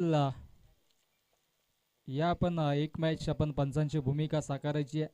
ला- या आपण एक मॅच आपण पंचांची भूमिका साकारायची आहे.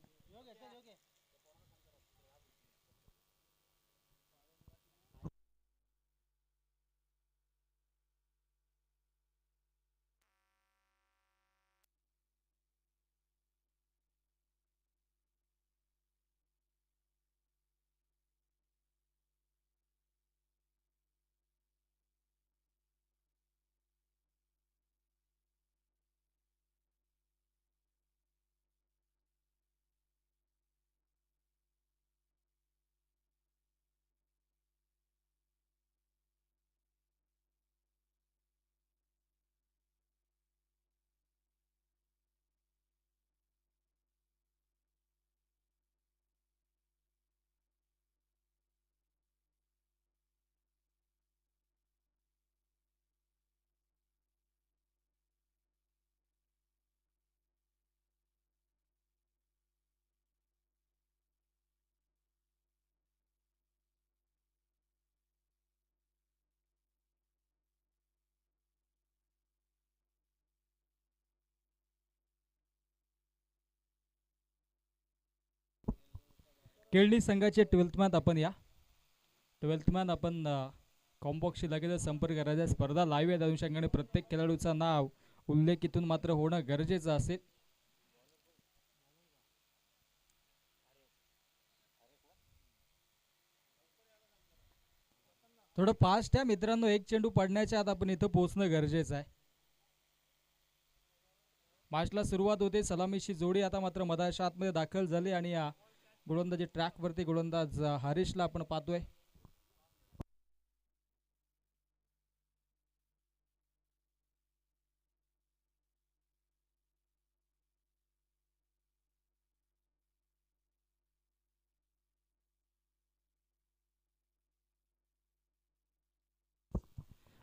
केळणी संघाचे 12th मॅन आपण या 12th मॅन आपण कॉम्बॉक्सशी लगेच संपर्क करायचा. स्पर्धा लाईव्ह आहे अनुषंगाने प्रत्येक खेळाडूचा नाव उल्लेखितून मात्र होणं गरजेचं असेल. थोडं फास्ट आहे मित्रांनो, एक चेंडू पडण्याच्या आत आपण इथं पोहोचणं गरजेचं आहे. मॅचला सुरुवात होते. सलामीची जोडी आता मात्र मधाच्या आतमध्ये दाखल झाली आणि या गोलंदाजी ट्रॅकवरती गोलंदाज हरीशला आपण पाहतोय.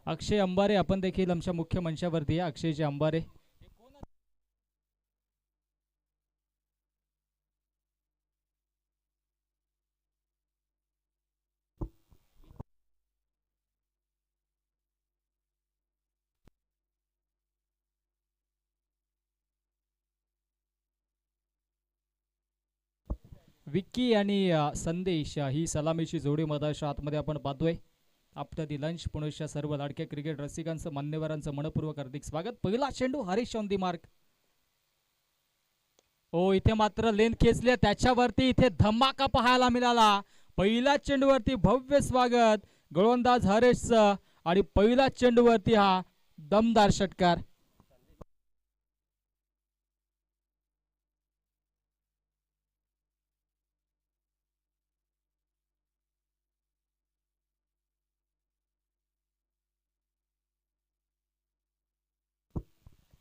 अक्षय अंबारे आपण देखील आमच्या मुख्य मंचावरती आहे. अक्षयचे अंबारे विक्की आणि संदेश ही सलामीची जोडी मधाच्या आतमध्ये आपण पाहतोय. आफ्टर दी लंच पुणेच्या सर्व लाडक्या क्रिकेट रसिकांचं मान्यवरांचं मनपूर्वक हार्दिक स्वागत. पहिला चेंडू हरीश ऑन दी मार्क. हो इथे मात्र लेन खेचले, त्याच्यावरती इथे धमाका पाहायला मिळाला. पहिल्या चेंडूवरती भव्य स्वागत गोलंदाज हरीशचं आणि पहिल्या चेंडूवरती हा दमदार षटकार.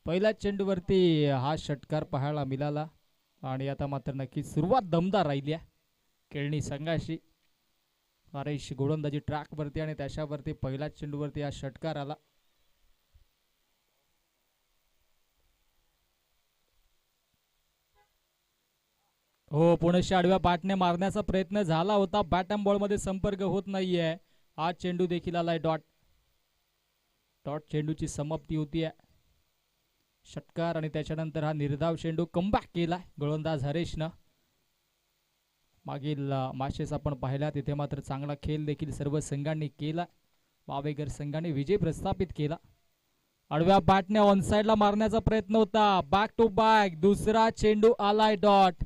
पहिल्या चेंडूवरती हा षटकार पाहायला मिळाला आणि आता मात्र नक्की सुरुवात दमदार राहिली आहे केळणी संघाशी. हरीश गोलंदाजी ट्रॅकवरती आणि त्याच्यावरती पहिल्या चेंडूवरती हा षटकार आला. हो पुणेच्या आडव्या बॅटने मारण्याचा प्रयत्न झाला होता. बॅट अँड बॉल मध्ये संपर्क होत नाहीये. हा चेंडू देखील आलाय डॉट. डॉट चेंडूची समाप्ती होतीये. षटकार आणि त्याच्यानंतर हा निर्धाव चेंडू कमबॅक केलाय गोलंदाज हरीशनं. मागील मॅचेस आपण पाहिल्या तिथे मात्र चांगला खेळ देखील सर्व संघांनी केला. वावेकर संघाने विजय प्रस्थापित केला. आडव्या बॅटने ऑन साइडला मारण्याचा प्रयत्न होता. बॅक टू बॅक दुसरा चेंडू आलाय डॉट.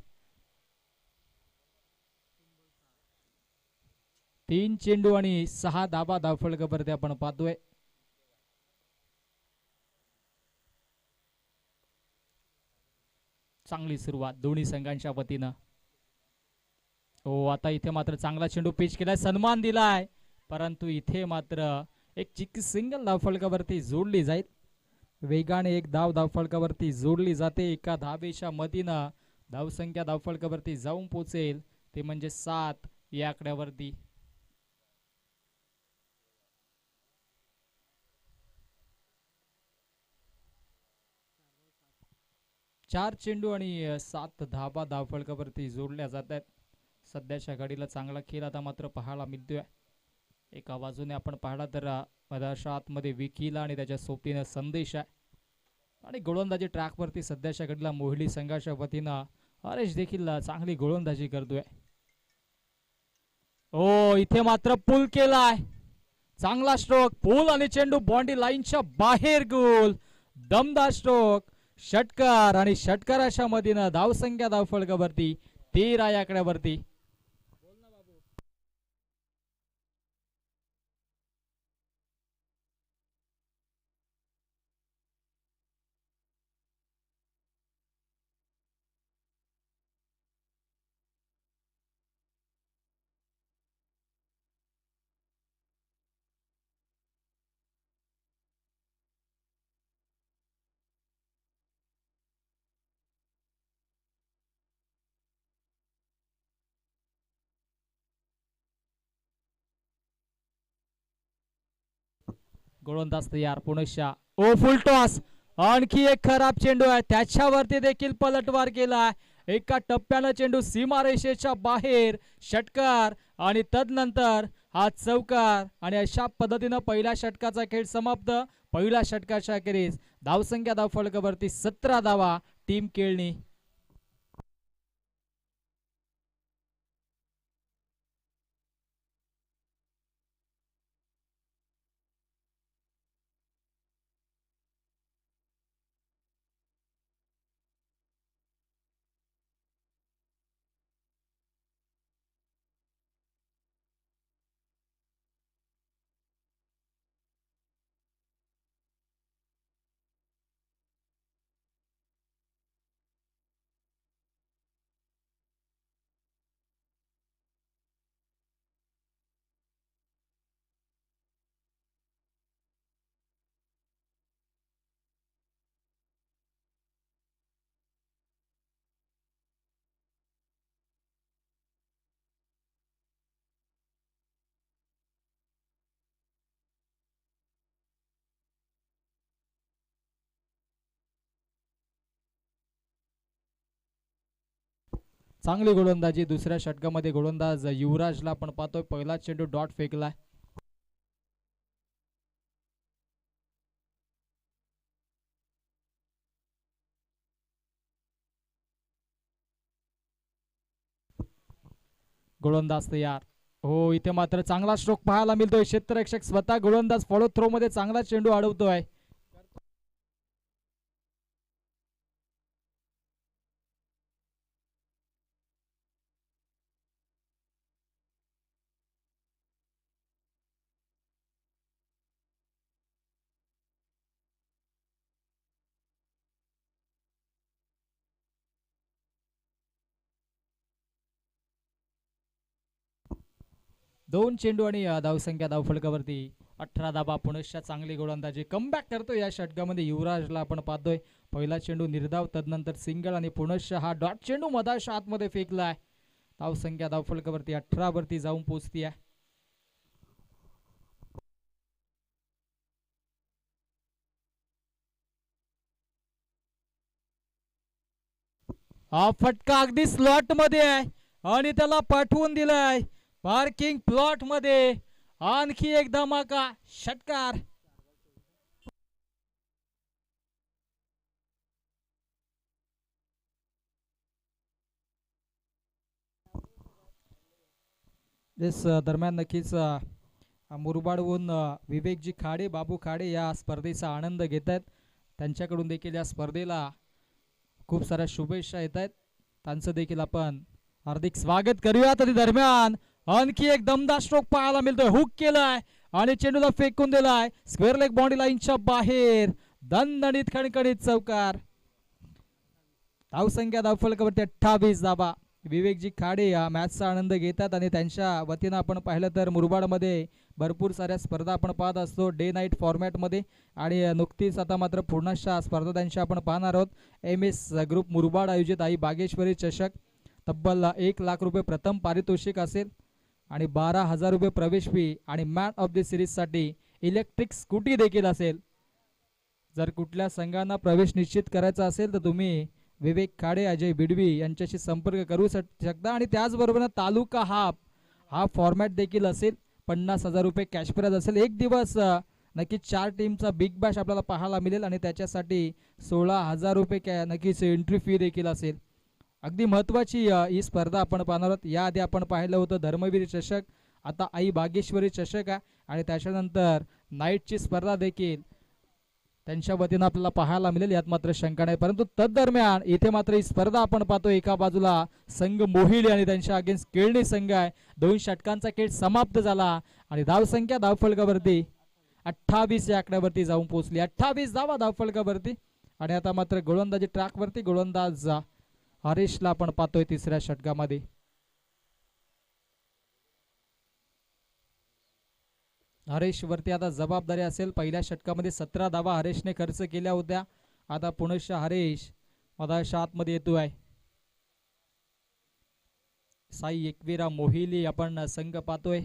3 चेंडू आणि 6 धाबा धावफलकावरती आपण पाहतोय. चांगली सुरुवात दोन्ही संघांच्या वतीनं. हो आता इथे मात्र चांगला चेंडू पिच केलाय, सन्मान दिलाय, परंतु इथे मात्र एक चिक्की सिंगल धावफलकावरती जोडली जाईल. वेगाने एक धावफलकावरती जोडली जाते. एका धावेच्या मतीनं धावसंख्या धावफलकावरती जाऊन पोहोचेल ते म्हणजे 7 या आकड्यावरती. चार चेंडू आणि 7 धाबा धावफलकावरती जोडल्या जात आहेत. सध्याच्या घडीला चांगला खेळ आता मात्र पाहायला मिळतोय. एका बाजूने आपण पाहिला तर मधाच्या आतमध्ये विकीला आणि त्याच्या सोबतीनं संदेश आहे. आणि गोलंदाजी ट्रॅक वरती सध्याच्या घडीला मोहिली संघाच्या वतीनं हरेश देखील चांगली गोलंदाजी करतोय. ओ इथे मात्र पुल केलाय, चांगला स्ट्रोक, पुल आणि चेंडू बॉन्डी लाईनच्या बाहेर, गोल, दमदार स्ट्रोक, षटकार आणि षटकाराच्या मधीनं धावसंख्या धावफलकावरती 13 या आकड्यावरती. गोलंदाज तयार, पुनश्या ओ फुल टॉस, आणखी एक खराब चेंडू आहे, त्याच्यावरती देखील पलटवार केला. एका टप्प्यानं चेंडू सीमारेषेच्या बाहेर, षटकार आणि तदनंतर हा चौकार आणि अशा पद्धतीनं पहिल्या षटकाचा खेळ समाप्त. पहिल्या षटकाच्या अखेरीस धावसंख्या धावफलकावरती 17 धावा टीम केळणी. चांगली गोलंदाजी दुसऱ्या षटकामध्ये गोलंदाज युवराजला आपण पाहतोय, पहिला चेंडू डॉट फेकलाय. गोलंदाज तयार, हो इथे मात्र चांगला स्ट्रोक पाहायला मिळतोय. क्षेत्ररक्षक स्वतः गोलंदाज फॉलो थ्रो मध्ये चांगला चेंडू अडवतोय. दोन चेंडू आणि धावसंख्या धावफलकावरती 18 धाबा. पुनश्च चांगली गोलंदाजी, कमबॅक करतोय या षटकामध्ये युवराजला आपण पाहतोय. पहिला चेंडू निर्धाव, तदनंतर सिंगल आणि पुनश्च हा डॉट चेंडू मधाच्या आतमध्ये फेकलाय. धावसंख्या धावफलकावरती 18 वरती जाऊन पोहोचती आहे. हा फटका अगदी स्लॉट मध्ये आहे आणि त्याला पाठवून दिलाय पार्किंग प्लॉट मध्ये. आणखी एक धमाका, षटकार. दरम्यान नक्कीच मुरबाडहून विवेकजी खाडे, बाबू खाडे या स्पर्धेचा आनंद घेत आहेत. त्यांच्याकडून देखील या स्पर्धेला खूप साऱ्या शुभेच्छा येत आहेत. त्यांचं देखील आपण हार्दिक स्वागत करूया. तरी दरम्यान आणखी एक दमदार स्ट्रोक पाहायला मिळतोय, हुक केलाय आणि चेंडूला फेकून दिलाय स्क्वेअर लेग बाउंड्री लाईनच्या बाहेर. दणदणीत खणखणीत चौकार. धावसंख्या धावफलकावरती 28 धाबा. विवेकजी खाडे या मॅचचा आनंद घेतात आणि त्यांच्या वतीनं आपण पाहिलं तर मुरबाडमध्ये भरपूर साऱ्या स्पर्धा आपण पाहत असतो डे नाईट फॉर्मॅटमध्ये. आणि नुकतीच आता मात्र पूर्णशः स्पर्धा त्यांच्या आपण पाहणार आहोत. MS ग्रुप मुरबाड आयोजित आई बागेश्वरी चषक. तब्बल 1 लाख रुपये प्रथम पारितोषिक असेल आणि 12,000 रुपये प्रवेश फी आणि मॅन ऑफ द सिरीजसाठी इलेक्ट्रिक स्कूटी देखील असेल. जर कुठल्या संघांना प्रवेश निश्चित करायचा असेल तर तुम्ही विवेक खाडे, अजय बिडवी यांच्याशी संपर्क करू शकता. आणि त्याचबरोबर तालुका हा फॉर्मॅट देखील असेल. 50,000 रुपये कॅश प्राइज असेल. एक दिवस नक्कीच 4 टीमचा बिग बॅश आपल्याला पाहायला मिळेल आणि त्याच्यासाठी 16,000 रुपये नक्कीच एंट्री फी देखील असेल. अगदी महत्त्वाची ही स्पर्धा आपण पाहणार आहोत. याआधी आपण पाहिलं होतं धर्मवीर चषक, आता आई बागेश्वरी चषक आहे आणि त्याच्यानंतर नाईटची स्पर्धा देखील त्यांच्या वतीनं आपल्याला पाहायला मिळेल, यात मात्र शंका नाही. परंतु तदरम्यान इथे मात्र ही स्पर्धा आपण पाहतो, एका बाजूला संघ मोहिली आणि त्यांच्या अगेन्स्ट केळणी संघ आहे. 2 षटकांचा खेळ समाप्त झाला आणि धावसंख्या धावफलकावरती 28 या आकड्यावरती जाऊन पोहोचली. 28 धावा धावफलकावरती. आणि आता मात्र गोलंदाजी ट्रॅकवरती गोलंदाज हरीशला आपण पाहतोय तिसऱ्या षटकामध्ये. हरीश वरती आता जबाबदारी असेल. पहिल्या षटकामध्ये 17 धावा हरीशने खर्च केल्या होत्या. आता पुनश्च हरीश मधाच्या आतमध्ये येतोय. साई एकवीरा मोहिली आपण संघ पाहतोय.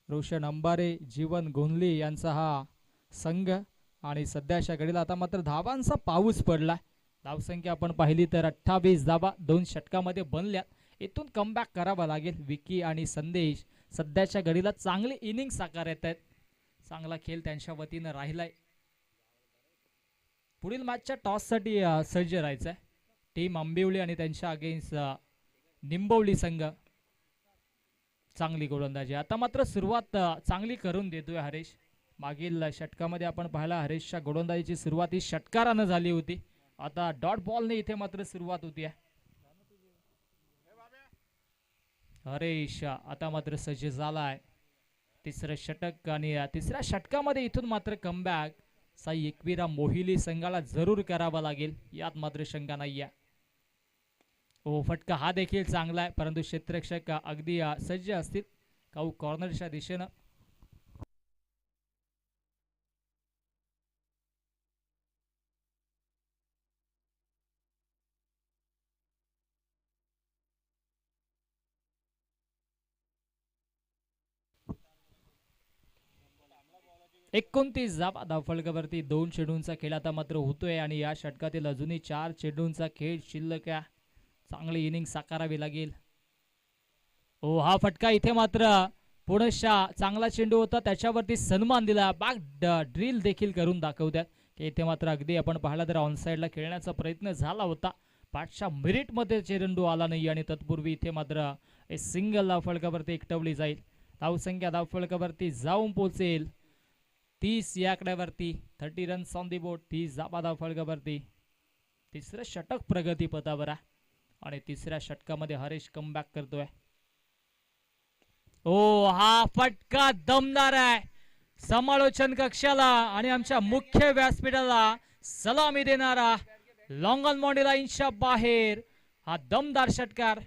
रोशन अंबारे, जीवन गोंधली यांचा हा संघ. आणि सध्याच्या घडीला आता मात्र धावांचा पाऊस पडलाय. धावसंख्या आपण पाहिली तर 28 धावा 2 षटकामध्ये बनल्या. इथून कमबॅक करावा लागेल. विकी आणि संदेश सध्याच्या घडीला चांगले इनिंग साकार येत आहेत. चांगला खेळ त्यांच्या वतीनं राहिलाय. पुढील मॅचच्या टॉससाठी सज्ज राहायचंय टीम आंबिवली आणि त्यांच्या अगेन्स्ट निंबवली संघ. चांगली गोलंदाजी. आता मात्र सुरुवात चांगली करून देतोय हरीश. मागील षटकामध्ये आपण पाहिला हरीशच्या गोलंदाजीची सुरुवात ही षटकारानं झाली होती. आता डॉट बॉलने इथे मात्र सुरुवात होती आहे. हरीश आता मात्र सज्ज झालाय. तिसरं षटक आणि तिसऱ्या षटकामध्ये इथून मात्र कमबॅक साई एकवीरा मोहिली संघाला जरूर करावा लागेल, यात मात्र शंका नाहीये. ओ फटका हा देखील चांगला आहे, परंतु क्षेत्ररक्षक अगदी सज्ज असतील काऊ कॉर्नरच्या दिशेनं. एकोणतीस धावफलकावरती 2 चेंडूंचा खेळ आता मात्र होतोय आणि या षटकातील अजूनही 4 चेंडूंचा खेळ शिल्लक आहे. चांगली इनिंग साकारावी लागेल. ओ हा फटका इथे मात्र पुनश्चा चांगला चेंडू होता, त्याच्यावरती सन्मान दिला. बॅक ड्रिल देखील करून दाखवतात की इथे मात्र अगदी आपण पाहिला तर ऑनसाइडला खेळण्याचा प्रयत्न झाला होता. 5च्या मिनिटमध्ये चेंडू आला नाही आणि तत्पूर्वी इथे मात्र सिंगल धावफलकावरती एकटवली जाईल. धावसंख्या धावफलकावरती जाऊन पोहोचेल 30 या आकड्यावरती. 30 रन्स ऑन दी बोर्ड. 30 धावा धावफलकावरती. तिसरं षटक प्रगतीपथावर आहे आणि तिसऱ्या षटकामध्ये हरीश कमबॅक करतोय. ओ हा फटका दमदार आहे. समालोचन कक्षाला आणि आमच्या मुख्य व्यासपीठाला सलामी देणारा, लॉंग ऑन बाउंड्री लाईनच्या बाहेर हा दमदार षटकार.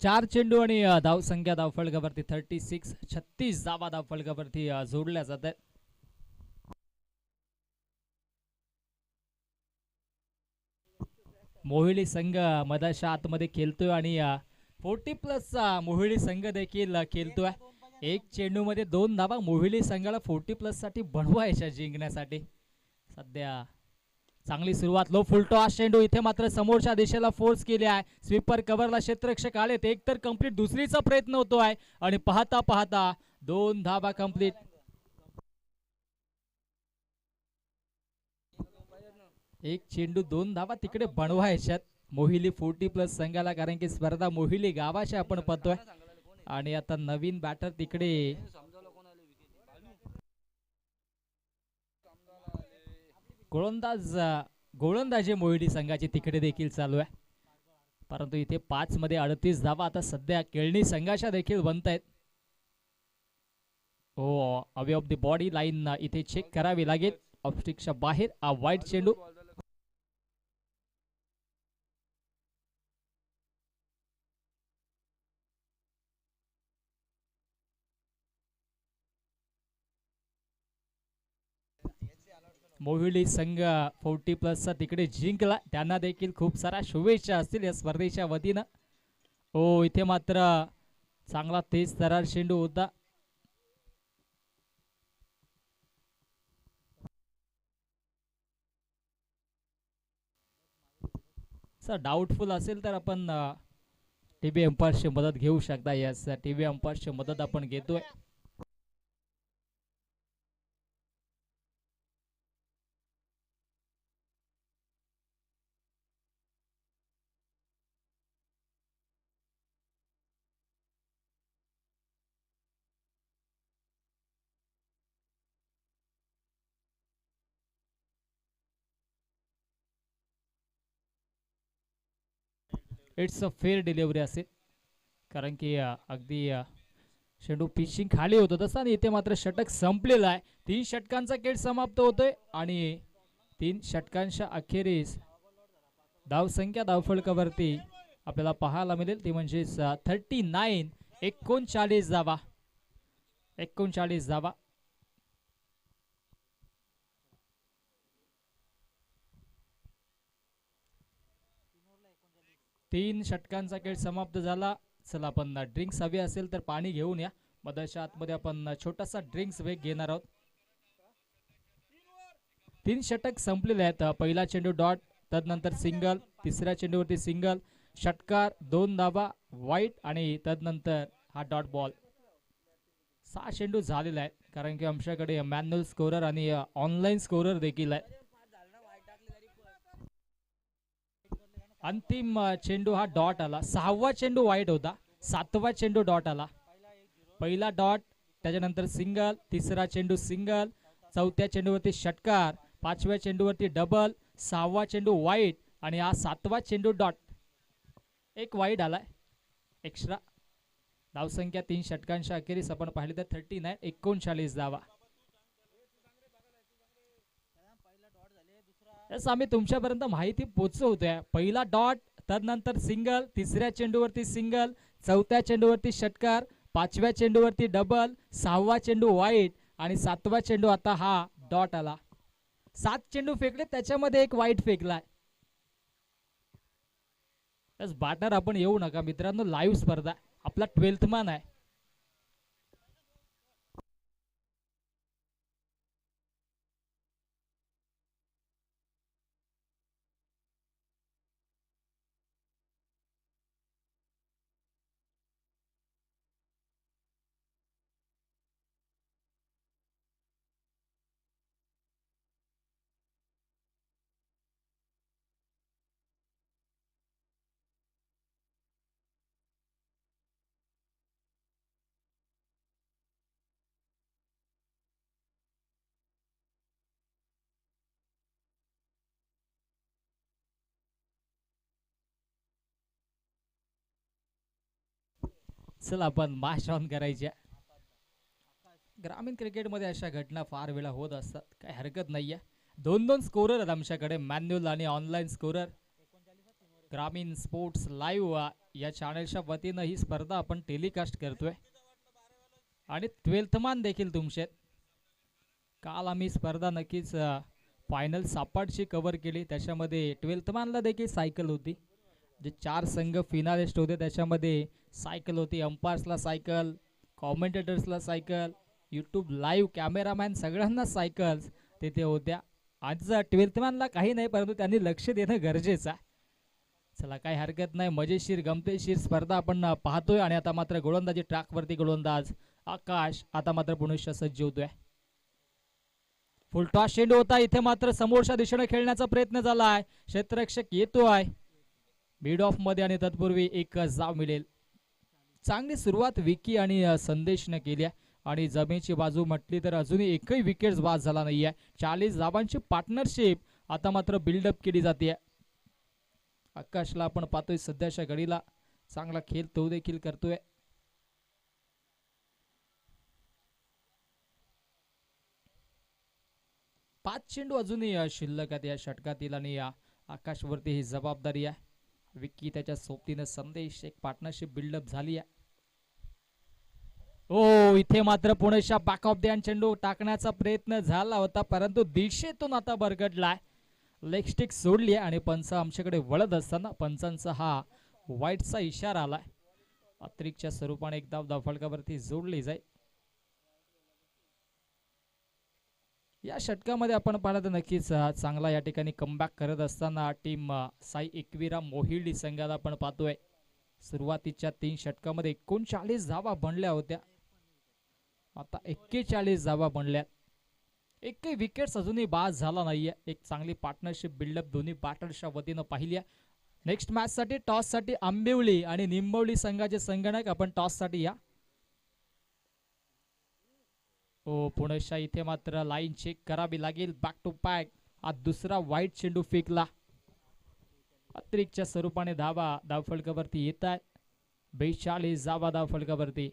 चार चेंडू आणि धावसंख्या धावफलकावरती 36. 36 धावा धावफलकावरती जोडल्या जात आहेत. मोहिली संघ मधाच्या आतमध्ये खेळतोय आणि 40+ मोहिली संघ देखील खेळतोय. एक चेंडू मध्ये 2 धावा मोहिली संघाला 40+ साठी बनवायच्या जिंकण्यासाठी. सध्या चांगली सुरुवात. लो फुलटॉस चेंडू इथे मात्र समोरच्या दिशेला फोर्स केले आहे. स्वीपर कव्हरला क्षेत्ररक्षक आलेत. एक तर कंप्लीट, दुसरीचा प्रयत्न होतोय आणि पाहता पाहता 2 धावा कंप्लीट. एक चेंडू 2 धावा तिकडे बनवायच्यात मोहिली 40+ संघाला, कारण की स्पर्धा मोहिली गावाची आपण पाहतोय. आणि आता नवीन बॅटर तिकडे गोलंदाजी मोहिडी संघाची तिकडे देखील चालू आहे, परंतु इथे 5 मध्ये 38 धावा आता सध्या केळणी संघाच्या देखील बनत आहेत. हो, away of the body line इथे चेक करावी लागेल. ऑफस्टिकच्या बाहेर वाईट चेंडू. मोहिडी संघ 40+ तिकडे जिंकला, त्यांना देखील खूप साऱ्या शुभेच्छा असतील या स्पर्धेच्या वतीनं. हो, इथे मात्र चांगला तेज तरार चेंडू होता. सर डाऊटफुल असेल तर आपण टीव्ही अंपायरची मदत घेऊ शकता. यस, टीव्ही अंपायरची मदत आपण घेतोय. इट्स अ फेअर डिलिव्हरी असेल, कारण की अगदी चेंडू पिचिंग खाली होतो तसा, आणि इथे मात्र षटक संपलेला आहे. 3 षटकांचा खेळ समाप्त होतोय आणि 3 षटकांच्या अखेरीस धावसंख्या धावफलकावरती आपल्याला पाहायला मिळेल ती म्हणजे 39. 39 धावा. 39 धावा. तीन षटकांचा खेळ समाप्त झाला. चला, आपण ड्रिंक्स हवी असेल तर पाणी घेऊन या. मधाच्या आतमध्ये आपण छोटासा ड्रिंक्स ब्रेक घेणार आहोत. 3 षटक संपलेले आहेत. पहिला चेंडू डॉट, तदनंतर सिंगल, तिसऱ्या चेंडूवरती सिंगल, षटकार, 2 धावा, वाईट आणि तदनंतर हा डॉट बॉल. 6 चेंडू झालेला आहे, कारण की आमच्याकडे मॅन्युअल स्कोरर आणि ऑनलाईन स्कोरर देखील आहे. अंतिम चेंडू हा डॉट आला. 6वा चेंडू वाईट होता, 7वा चेंडू डॉट आला. पहिला डॉट, त्याच्यानंतर सिंगल, तिसरा चेंडू सिंगल, चौथ्या चेंडूवरती षटकार, 5व्या चेंडूवरती डबल, 6वा चेंडू वाईट आणि हा 7वा चेंडू डॉट. एक वाईट आलाय एक्स्ट्रा. धावसंख्या 3 षटकांच्या अखेरीस आपण पाहिली तर 39. 39 धावा. आम्ही तुमच्यापर्यंत माहिती पोहोचवतोय. पहिला डॉट, तदनंतर सिंगल, तिसऱ्या चेंडूवरती सिंगल, चौथ्या चेंडूवरती षटकार, 5व्या चेंडूवरती डबल, 6वा चेंडू वाईट आणि 7वा चेंडू आता हा डॉट आला. 7 चेंडू फेकले, त्याच्यामध्ये एक वाईट फेकलाय. बॅटर आपण येऊ नका मित्रांनो, लाईव्ह स्पर्धा, आपला 12th मान आहे. चला, आपण मॅच ऑन करायच्या. ग्रामीण क्रिकेटमध्ये अशा घटना फार वेळा होत असतात, काही हरकत नाहीये. 2 स्कोरर आहेत आमच्याकडे, मॅन्युअल आणि ऑनलाईन स्कोरर. ग्रामीण स्पोर्ट्स लाईव्ह या चॅनलच्या वतीनं ही स्पर्धा आपण टेलिकास्ट करतोय आणि 12th मान देखील तुमचे. काल आम्ही स्पर्धा नक्कीच फायनल सापाटची कव्हर केली, त्याच्यामध्ये 12th मानला देखील सायकल होती. जे 4 संघ फिनालिस्ट होते त्याच्यामध्ये सायकल होती. अंपायर्सला सायकल, कॉमेंटेटर्सला सायकल, यूट्यूब लाईव्ह कॅमेरामॅन सगळ्यांना सायकल्स तेथे होत्या. आज 12th मॅनला काही नाही, परंतु त्यांनी लक्ष देणं गरजेचं आहे. चला, काही हरकत नाही. मजेशीर गमतेशीर स्पर्धा आपण पाहतोय. आणि आता मात्र गोलंदाजी ट्रॅकवरती गोलंदाज आकाश आता मात्र पुनश्च सज्ज होतोय. फुलटॉस चेंडू होता, इथे मात्र समोरच्या दिशेने खेळण्याचा प्रयत्न झाला आहे. क्षेत्ररक्षक येतोय मिड ऑफ मध्ये आणि तत्पूर्वी एक जाव मिळेल. चांगली सुरुवात विकी आणि संदेशने केली आहे. आणि जमेची बाजू म्हटली तर अजूनही एकही विकेट बाद झाला नाहीये. 40 धावांची पार्टनरशिप आता मात्र बिल्डअप केली जाते. आकाशला आपण पाहतोय सध्याच्या घडीला चांगला खेळ तो देखील करतोय. पाच चेंडू अजूनही शिल्लक आहेत या षटकातील आणि आकाशवरती ही जबाबदारी आहे. विक्की त्याच्या सोबतीनं संदेश एक पार्टनरशिप बिल्डअप झाली आहे. ओ इथे मात्र पुणेच्या बॅक ऑफ द हँड चेंडू टाकण्याचा प्रयत्न झाला होता परंतु दिशेतून आता बरगडलाय. लेग स्टिक सोडली आणि पंच आमच्याकडे वळत असताना पंचांचा हा वाईटचा इशारा आलाय. अतिरिक्तच्या स्वरूपाने एक धाव धावफलकावरती जोडली जाईल. या षटकामध्ये आपण पाहिलं तर नक्कीच चांगला या ठिकाणी कमबॅक करत असताना टीम साई एकविरा मोहिळी संघाला आपण पाहतोय. सुरुवातीच्या 3 षटकामध्ये 39 धावा बनल्या होत्या. आता 41 धावा बनल्या. एकही विकेट्स अजूनही बाद झाला नाहीये. एक चांगली पार्टनरशिप बिल्डअप दोन्ही बॅटर्सच्या वतीनं पाहिली आहे. नेक्स्ट मॅच साठी टॉस साठी आंबिवली आणि निंबवली संघाचे संगणक आपण टॉस साठी या. ओ पुणेच्या इथे मात्र लाईन चेक करावी लागेल. बॅक टू बॅक हा दुसरा वाईट चेंडू फेकला. अतिरिक्तच्या स्वरूपाने धावा धावफलकावरती येत आहे. 42 धावा धावफलकावरती.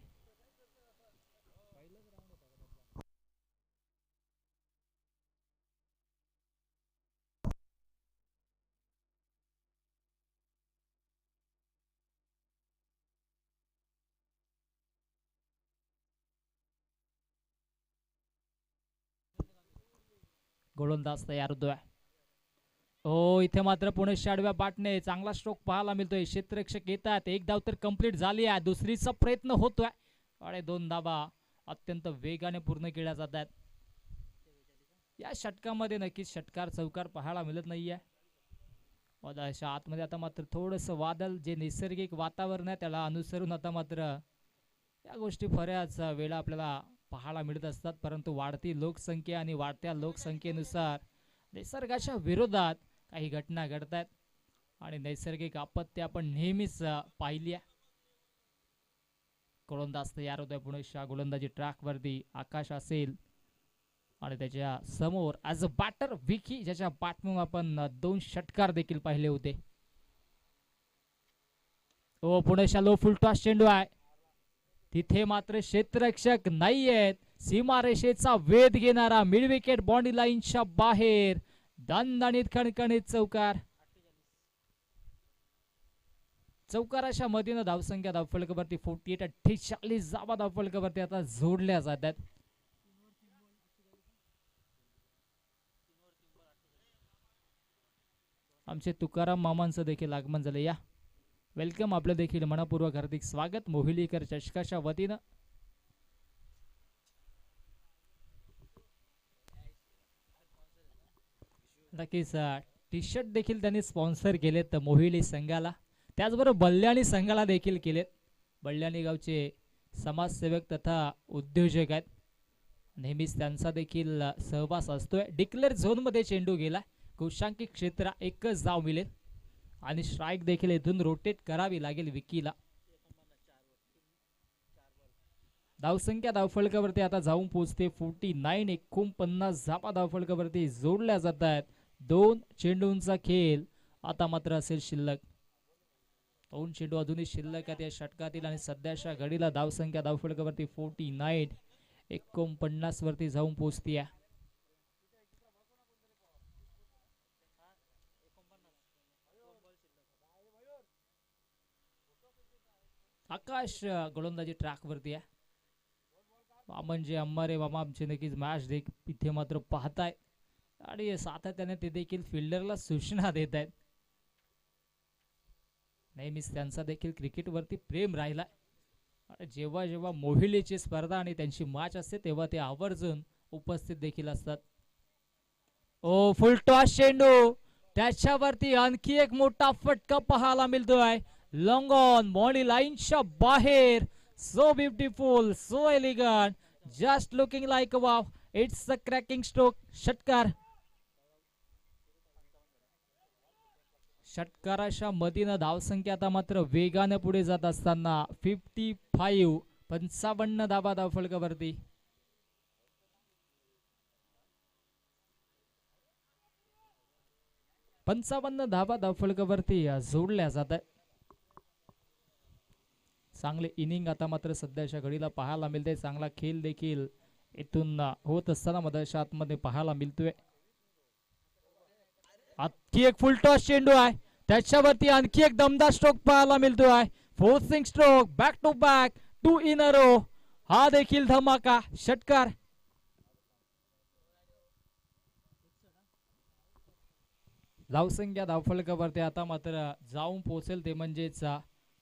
गोलंदाज तयार होतोय. हो इथे मात्र पुणे आडव्या बाटने चांगला स्ट्रोक पाहायला मिळतोय. क्षेत्ररक्षक येत आहेत. एक धाव तर कंप्लीट झाली आहे. दुसरीचा प्रयत्न होतोय आणि 2 धावा अत्यंत वेगाने पूर्ण केल्या जात आहेत. या षटकामध्ये नक्कीच षटकार चौकार पाहायला मिळत नाहीये. अशा आतमध्ये आता मात्र थोडंसं वादळ जे नैसर्गिक वातावरण आहे त्याला अनुसरून आता मात्र या गोष्टी बऱ्याच वेळा आपल्याला पाहायला मिळत असतात. परंतु वाढती लोकसंख्या आणि वाढत्या लोकसंख्येनुसार निसर्गाच्या विरोधात काही घटना घडतात आणि नैसर्गिक आपत्ती आपण नेहमीच पाहिली आहे. गोलंदाज तयार होतोय पुणेच्या गोलंदाजी ट्रॅक वरती. आकाश असेल आणि त्याच्या समोर ॲज अ बॅटर विकी ज्याच्या बॅटमून आपण 2 षटकार देखील पाहिले होते. ओ पुणेच्या लो फुल टॉस चेंडू आहे. तिथे मात्र क्षेत्ररक्षक नाहीयेत. सीमारेषेचा वेध घेणारा मिड विकेट बाउंड्री लाईनच्या बाहेर दणदणीत खणखणीत चौकार. चौकाराच्या मधीनं धावसंख्या धावफलकावरती 48 धावा धावफलकावरती आता जोडल्या जातात. आमचे तुकाराम मामांचं देखील आगमन झाले. या वेलकम. आपलं देखील मनपूर्वक हार्दिक स्वागत मोहिलीकर चषकाच्या वतीनं. नक्कीच टी शर्ट देखील त्यांनी स्पॉन्सर केलेत मोहिली संघाला. त्याचबरोबर बल्ल्याणी संघाला देखील केलेत. बल्ल्याणी गावचे समाजसेवक तथा उद्योजक आहेत. नेहमीच त्यांचा देखील सहवास असतोय. डिक्लेअर झोन मध्ये चेंडू गेला. घोषांकित क्षेत्र एकच धाव मिळेल आणि स्ट्राइक देखील इथून रोटेट करावी लागेल विकीला. धावसंख्या धावफलकावरती आता जाऊन पोहोचते 49. 49 धावा धावफलकावरती जोडल्या जात आहेत. 2 चेंडूंचा खेळ आता मात्र असेल शिल्लक. 2 चेंडू अजूनही शिल्लक आहेत या षटकातील आणि सध्याच्या घडीला धावसंख्या धावफलकावरती 49. 49 वरती जाऊन पोहोचते. आकाश गोलंदाजी ट्रॅक वरती आहे. म्हणजे अम्मारे मामा आमचे नक्कीच मॅच इथे मात्र पाहताय आणि सातत्याने ते देखील फिल्डरला सूचना देत आहेत. नेहमीच त्यांचा देखील क्रिकेट वरती प्रेम राहिलाय. जेव्हा जेव्हा मोहिलीची स्पर्धा आणि त्यांची मॅच असते तेव्हा ते आवर्जून उपस्थित देखील असतात. ओ फुल टॉस चेंडू त्याच्यावरती आणखी एक मोठा फटका पाहायला मिळतोय. लॉंग ऑन बाउंड्री लाईनच्या बाहेर. So beautiful, so elegant, just looking like a wow. It's a cracking stroke. षटकार. षटकाराच्या मधीनं धावसंख्या आता मात्र वेगाने पुढे जात असताना 55 55 धावा धावफलकावरती. धावा धावफलकावरती जोडल्या जात आहे. चांगले इनिंग आता मात्र सध्याच्या घडीला पाहायला मिळते. चांगला खेळ देखील इथून होत असताना मधाच्या आतमध्ये पाहायला मिळतोय. आणखी एक फुल टॉस चेंडू आहे, त्याच्यावरती आणखी एक दमदार स्ट्रोक पाहायला मिळतोय. Forcing stroke, back to back, 2 in a row. हा देखील धमाका षटकार. धावसंख्या धावफलकावरती आता मात्र जाऊन पोहोचेल ते म्हणजेच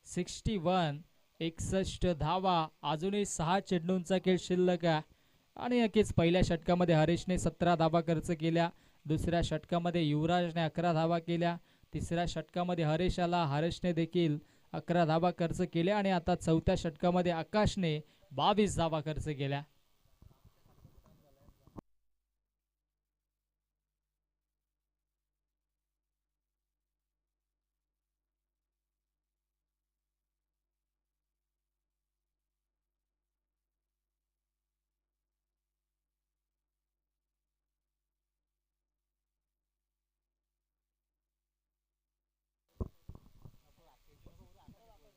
61. 61 धावा. अजूनही 6 चेंडूंचा खेळ शिल्लक आहे. आणि नक्कीच पहिल्या षटकामध्ये हरीशने 17 धावा खर्च केल्या. दुसऱ्या षटकामध्ये युवराजने 11 धावा केल्या. तिसऱ्या षटकामध्ये हरीशने देखील 11 धावा खर्च केल्या. आणि आता चौथ्या षटकामध्ये आकाशने 22 धावा खर्च केल्या.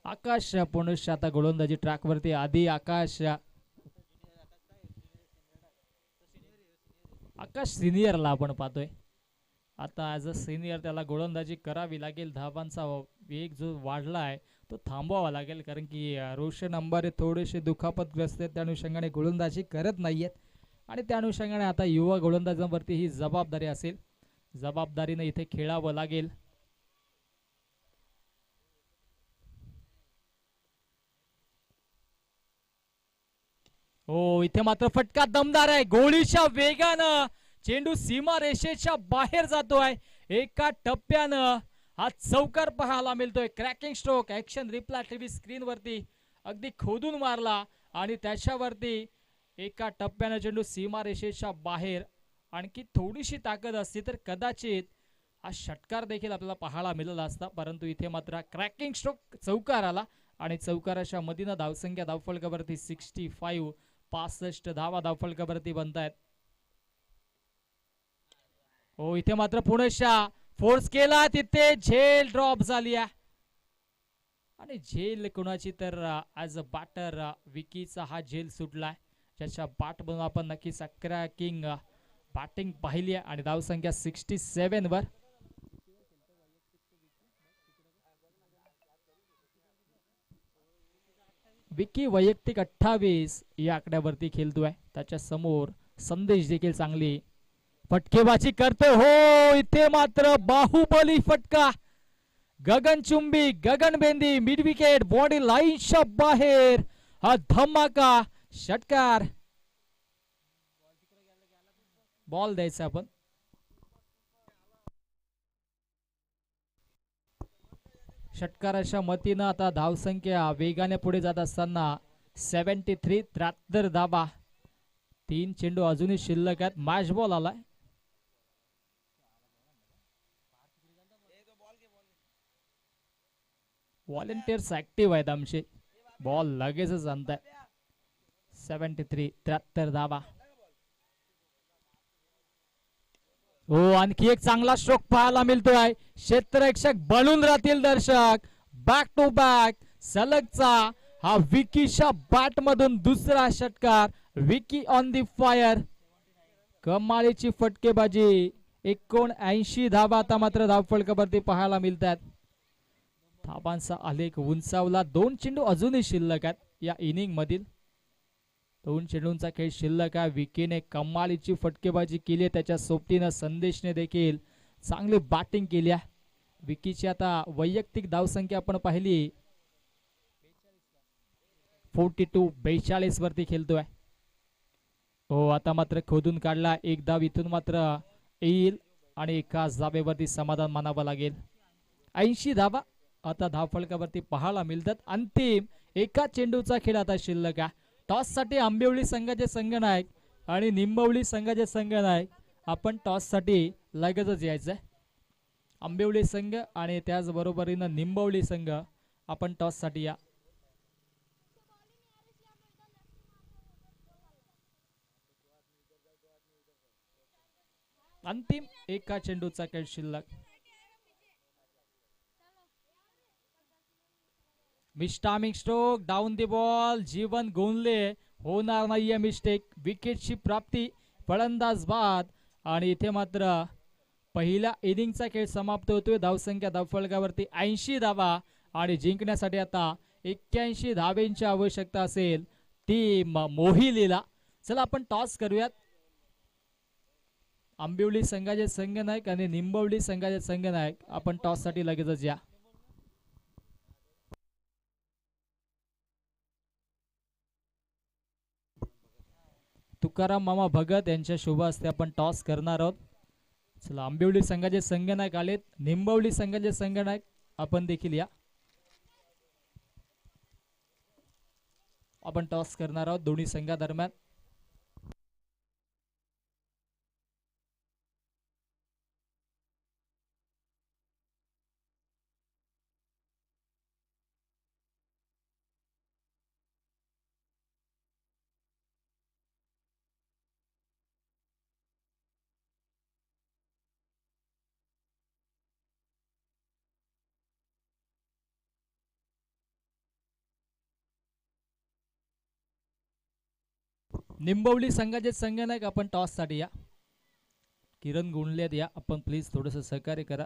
आकाश पुनश्च आता गोलंदाजी ट्रॅक वरती. आधी आकाश सिनियरला आपण पाहतोय. आता ऍज अ सिनियर त्याला गोलंदाजी करावी लागेल. धावांचा वेग जो वाढला आहे तो थांबवावा लागेल, कारण की रोशन अंबारे थोडेसे दुखापतग्रस्त आहेत, त्या अनुषंगाने गोलंदाजी करत नाहीयेत. आणि त्या अनुषंगाने आता युवा गोलंदाजांवरती ही जबाबदारी असेल. जबाबदारीने इथे खेळावं लागेल. हो, इथे मात्र फटका दमदार आहे. गोळीच्या वेगानं चेंडू सीमा रेषेच्या बाहेर जातोय. एका टप्प्यानं हा चौकार पाहायला मिळतोय. Cracking stroke, action reply TV screen वरती अगदी खोदून मारला आणि त्याच्यावरती एका टप्प्यानं चेंडू सीमा रेषेच्या बाहेर. आणखी थोडीशी ताकद असती तर कदाचित हा षटकार देखील आपल्याला पाहायला मिळाला असता, परंतु इथे मात्र क्रॅकिंग स्ट्रोक चौकार आला. आणि चौकाराच्या मधीनं धावसंख्या धावफलकावरती 65. 65 धावा धावफलकावरती बनतायत. हो, इथे मात्र पुनश्चा फोर्स केला, तिथे झेल ड्रॉप झाली आहे. आणि झेल कोणाची तर ऍज अ बॅटर विकीचा हा झेल सुटलाय, ज्याच्या बॅट म्हणून आपण नक्कीच क्रॅकिंग बॅटिंग पाहिली आहे. आणि धावसंख्या 67 वर. विकी वैयक्तिक 28 या आकड्यावरती खेळतोय. त्याच्या समोर संदेश देखील चांगली फटकेबाजी करतो. हो, इथे मात्र बाहुबली फटका, गगनचुंबी, गगनभेदी, मिड विकेट, बॉडी लाईनच्या बाहेर. हा धमाका षटकार. बॉल द्यायचा आपण. षटकाराच्या मतीनं आता धावसंख्या वेगाने पुढे जात असताना 73. 73 धावा. 3 चेंडू अजूनही शिल्लक आहेत. मॅच बॉल आलाय. व्हॉलेंटियर्स ऍक्टिव्ह आहेत आमचे. बॉल लगेचच आणताय. 73. 73 धावा. हो, आणखी एक चांगला स्ट्रोक पाहायला मिळतोय. क्षेत्ररक्षक बनून राहतील दर्शक. बॅक टू बॅक सलगचा हा विकीच्या बॅट मधून दुसरा षटकार. Vicky on the fire. कमालीची फटकेबाजी. 79 धावा आता मात्र धावफलकावरती पाहायला मिळतात. धावांचा आलेख उंचावला. 2 चेंडू अजूनही शिल्लक आहेत या इनिंग मधील. 2 चेंडूंचा खेळ शिल्लक आहे. विकीने कमालीची फटकेबाजी केली. त्याच्या सोबतीनं संदेशने देखील चांगली बॅटिंग केली आहे. विकीची आता वैयक्तिक धावसंख्या आपण पाहिली 42 वरती खेळतोय. हो, आता मात्र खोदून काढला. एक धाव इथून मात्र येईल आणि एकाच धावेवरती समाधान मानावं लागेल. 80 धावा आता धावफलकावरती पाहायला मिळतात. अंतिम एका चेंडूचा खेळ आता शिल्लक आहे. टॉस साठी आंबिवली संघाचे संघनायक आणि निंबवली संघाचे संघनायक आपण टॉस साठी लगेचच यायचंय. आंबिवली संघ आणि त्याचबरोबरीनं निंबवली संघ आपण टॉस साठी या. अंतिम एका चेंडूचा खेळ शिल्लक. मिस्टामिक स्ट्रोक डाऊन द बॉल. जीवन गोंधले, होणार नाहीये मिस्टेक. विकेटची प्राप्ती, फलंदाज बाद. आणि इथे मात्र पहिल्या इनिंगचा खेळ समाप्त होतोय. धावसंख्या धावफलकावरती 80 धावा आणि जिंकण्यासाठी आता 81 धावेंची आवश्यकता असेल टीम मोहिलीला. चला आपण टॉस करूयात. आंबिवली संघाचे संघनायक आणि निंबवली संघाचे संघनायक आपण टॉस साठी लगेचच या. तुकाराम मामा भगत यांच्या शुभ हस्ते आपण टॉस करणार आहोत. चला आंबिवली संघाचे संघनायक आलेत, निंबवली संघाचे संघनायक आपण देखील या. आपण टॉस करणार आहोत दोन्ही संघादरम्यान. निंबवली संघाचे संघनायक आपण टॉस साठी या. किरण गुंडलेत या, आपण प्लीज थोडस सहकार्य करा.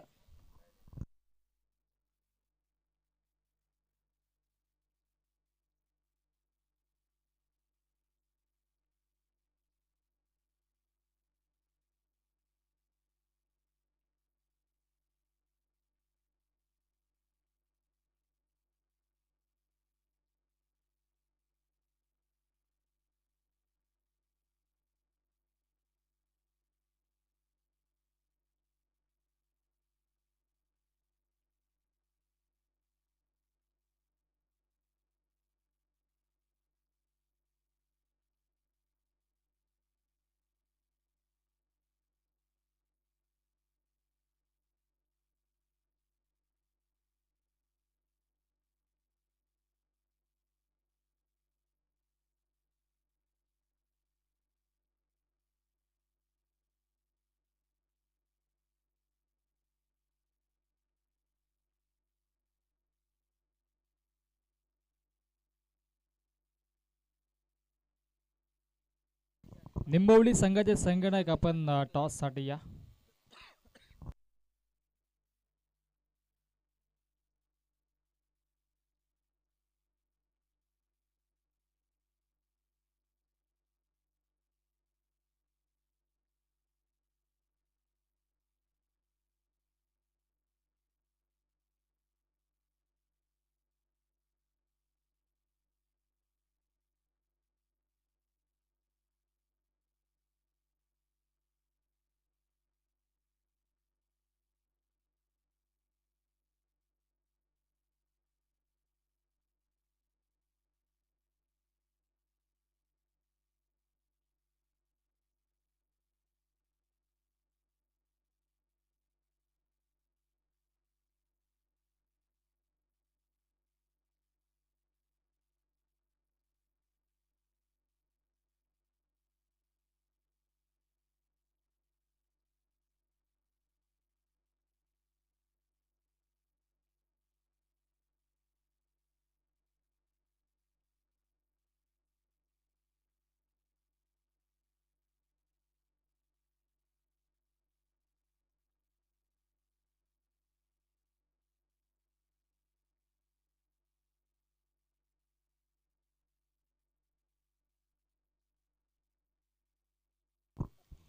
निंबवली संघाचे संघनायक आपण टॉस साठी या.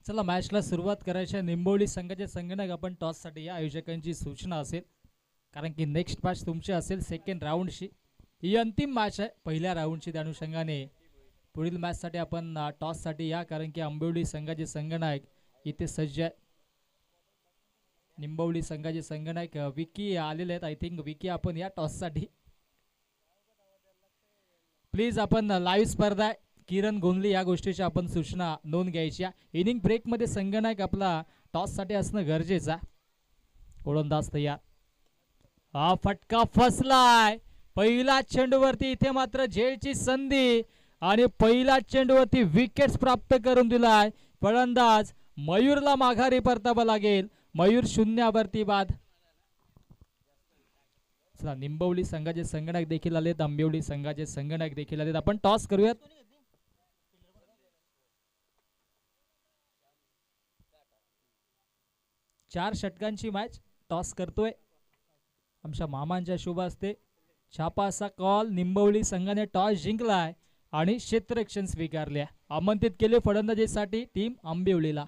चला मॅचला सुरुवात करायची. निंबवली संघाचे संघनायक आपण टॉस साठी या. आयोजकांची सूचना असेल, कारण की नेक्स्ट मॅच तुमची असेल सेकंड राऊंडची. ही अंतिम मॅच आहे पहिल्या राऊंडची. त्या अनुषंगाने पुढील मॅच साठी आपण टॉस साठी या, कारण की आंबिवली संघाचे संघनायक इथे सज्ज आहे. निंबवली संघाचे संघनायक विकी आलेले आहेत. आय थिंक विकी आपण या टॉस साठी प्लीज. आपण लाईव्ह स्पर्धा आहे, किरण गोंधली या गोष्टीची आपण सूचना नोंद घ्यायची. इनिंग ब्रेक मध्ये संघनायक आपला टॉस साठी असणं गरजेचं. गोलंदाज तयार. हा फटका फसलाय पहिला चेंडूवरती. इथे मात्र झेलची संधी आणि पहिला चेंडूवरती विकेट्स प्राप्त करून दिलाय फलंदाज मयूरला माघारी परतावं लागेल. मयूर शून्यावरती बाद. चला निंबवली संघाचे संगणक देखील आलेत, आंबिवली संघाचे संगणक देखील आलेत. आपण टॉस करूयात. चार षटकांची मॅच टॉस करतोय आमच्या मामांच्या शुभ असते. छापा असा कॉल. निंबवली संघाने टॉस जिंकलाय आणि क्षेत्ररक्षण स्वीकारल्या. आमंत्रित केले फलंदाजीसाठी टीम आंबिवलीला.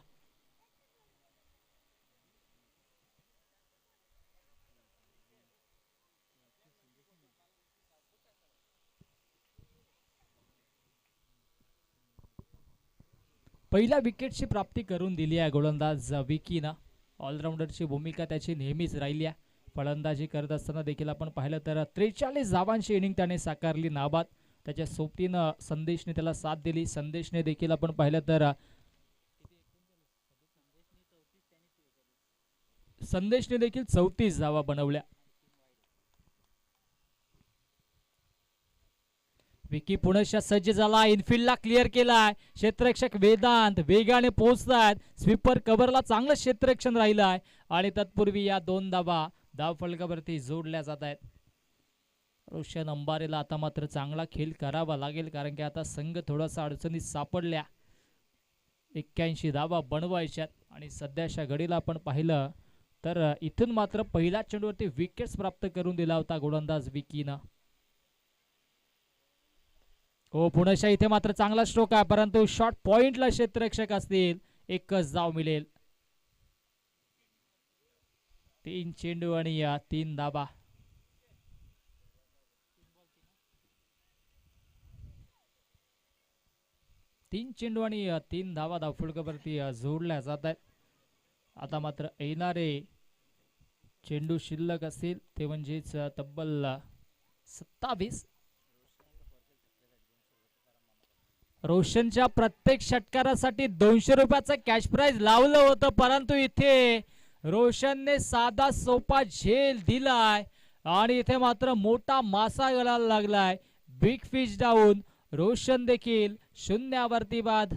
पहिल्या विकेटची प्राप्ती करून दिली आहे गोलंदाज विकीनं. ऑलराऊंडरची भूमिका त्याची नेहमीच राहिली आहे. फलंदाजी करत असताना देखील आपण पाहिलं तर 43 धावांची इनिंग त्याने साकारली नाबाद. त्याच्या सोबतीनं संदेशने त्याला साथ दिली. संदेशने देखील आपण पाहिलं तर संदेशने देखील 34 धावा बनवल्या. विकी पुनश्च सज्ज झाला. इनफिल्डला क्लिअर केलाय. क्षेत्ररक्षक वेदांत वेगाने पोहोचतायत. स्वीपर कव्हरला चांगलं क्षेत्ररक्षण राहिलं आहे आणि तत्पूर्वी या 2 धावा धावफलकावरती जोडल्या जात आहेत. रोशन अंबारेला आता मात्र चांगला खेळ करावा लागेल, कारण की आता संघ थोडासा अडचणीत सापडल्या. 81 धावा बनवायच्यात आणि सध्याच्या घडीला आपण पाहिलं तर इथून मात्र पहिल्या चेंडूवरती विकेट्स प्राप्त करून दिला होता गोलंदाज विकीनं. हो पुनश्च इथे मात्र चांगला स्ट्रोक आहे, परंतु शॉर्ट पॉइंटला क्षेत्ररक्षक असतील. एकच धाव मिळेल. 3 चेंडू आणि 3 धाबा. तीन चेंडू आणि 3 धावा धावफलकावरती जोडल्या जात आहेत. आता मात्र येणारे चेंडू शिल्लक असतील ते म्हणजेच तब्बल 27. रोशनच्या प्रत्येक षटकारासाठी 200 रुपयाचं कॅश प्राइज लावलं होतं, परंतु इथे रोशनने साधा सोपा झेल दिलाय आणि इथे मात्र मोठा मासा गळायला लागलाय. Big fish down. रोशन देखील शून्यावरती बाद.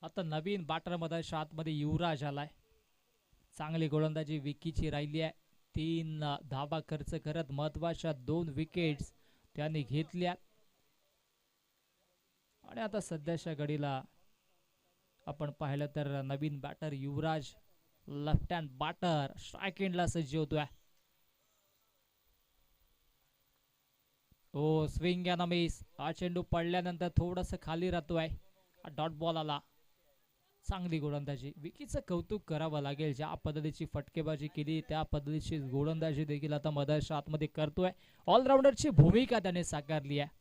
आता नवीन बॅटर मध्ये आतमध्ये युवराज आलाय. चांगली गोलंदाजी विकीची राहिली आहे. 3 धाबा खर्च करत महत्वाच्या 2 विकेट्स त्यांनी घेतल्या आणि आता सध्याच्या घडीला आपण पाहिलं तर नवीन बॅटर युवराज लेफ्ट हँड बॅटर स्ट्राइक एंडला सज्ज होतोय. ओ स्विंग अँड मिस. हा चेंडू पडल्यानंतर थोडस खाली राहतोय. डॉट बॉल आला. चांगली गोलंदाजी. विकीचं कौतुक करावं लागेल. ज्या पद्धतीची फटकेबाजी केली त्या पद्धतीची गोलंदाजी देखील आता मधाच्या आतमध्ये करतोय. ऑलराऊंडरची भूमिका त्याने साकारली आहे.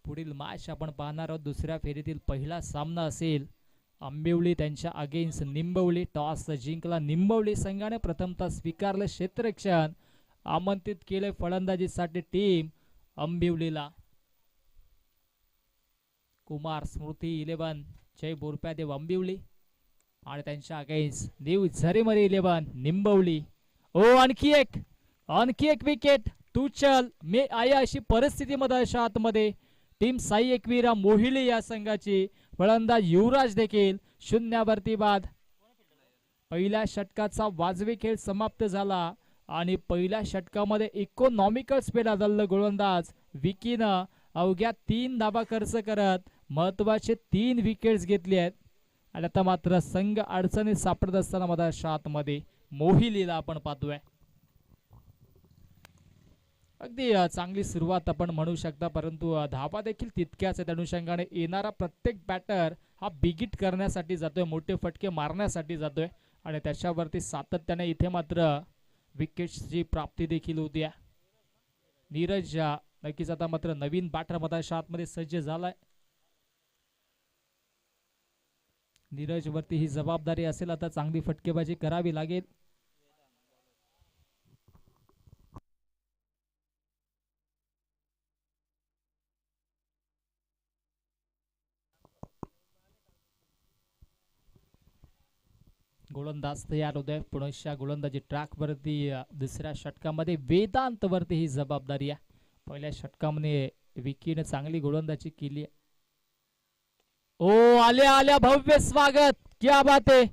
पुढील मॅच आपण पाहणार आहोत. दुसऱ्या फेरीतील पहिला सामना असेल आंबिवली त्यांच्या अगेन्स्ट निंबवली. टॉस जिंकला निंबवली संघाने. प्रथमतः स्वीकारले क्षेत्ररक्षण. आमंत्रित केले फलंदाजीसाठी टीम आंबिवलीला. कुमार स्मृती 11 जय बोरप्यादेव आंबिवली आणि त्यांच्या अगेन्स्ट न्यू झरीमरी 11 निंबवली. ओ आणखी एक विकेट. तू चल मी आया अशी परिस्थिती मध्ये आतमध्ये टीम साई एकवीरा मोहिली या संघाची. फलंदाज युवराज देखील शून्यावरती बाद. पहिल्या षटकाचा वाजवी खेळ समाप्त झाला आणि पहिल्या षटकामध्ये इकॉनॉमिकल स्पेल आदळलं गोलंदाज विकीनं. अवघ्या 3 धाबा खर्च करत महत्वाचे 3 विकेट्स घेतले आहेत आणि आता मात्र संघ अडचणीत सापडत असताना मधाच्या आतमध्ये मोहिलीला आपण पाहतोय. अगदी चांगली सुरुवात आपण म्हणू शकता, परंतु धाबा देखील तितक्याच आहेत. अनुषंगाने येणारा प्रत्येक बॅटर हा बिगिट करण्यासाठी जातोय, मोठे फटके मारण्यासाठी जातोय आणि त्याच्यावरती सातत्याने इथे मात्र विकेट्सची प्राप्ती देखील होती आहे. नीरज नक्कीच आता मात्र नवीन बॅटर मधाच्या आतमध्ये सज्ज झालाय. नीरज वरती ही जबाबदारी असेल. आता चांगली फटकेबाजी करावी लागेल. गोलंदाज तयार होतोय पुनश्या गोलंदाजी ट्रॅक वरती दुसऱ्या षटकामध्ये वेदांत वरती ही जबाबदारी आहे. पहिल्या षटकामध्ये विकीने चांगली गोलंदाजी केली आहे. ओ आल्या आल्या भव्य स्वागत, क्या बात आहे.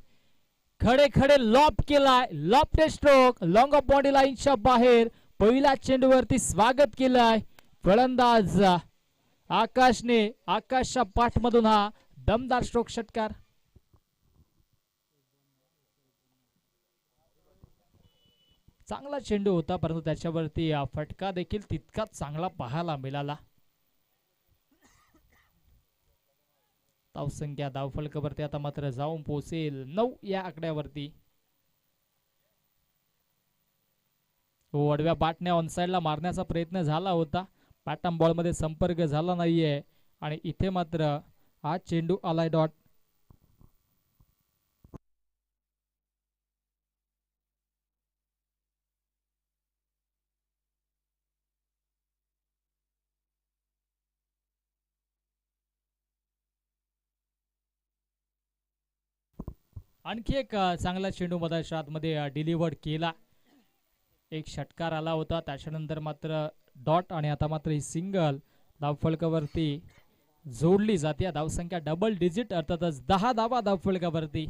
खडे खडे लॉप केलाय, loft stroke long of body लाईनच्या बाहेर पहिल्या चेंडूवरती स्वागत केलंय फलंदाज आकाशने. आकाशच्या पाठमधून हा दमदार स्ट्रोक षटकार. चांगला चेंडू होता परंतु त्याच्यावरती फटका देखील तितकाच चांगला पाहायला मिळाला. धावसंख्या धावफलकावरती आता मात्र जाऊन पोहोचेल 9 या आकड्यावरती. आडव्या बॅटने ऑनसाइडला मारण्याचा प्रयत्न झाला होता, बॅटम बॉल मध्ये संपर्क झाला नाहीये आणि इथे मात्र हा चेंडू आलाय डॉट. आणखी एक चांगला चेंडू मधाच्या आतमध्ये डिलिव्हर्ड केला. एक षटकार आला होता, त्याच्यानंतर मात्र डॉट आणि आता मात्र ही सिंगल धावफलकावरती जोडली जाते. धावसंख्या डबल डिजिट अर्थातच 10 धावा धावफलकावरती.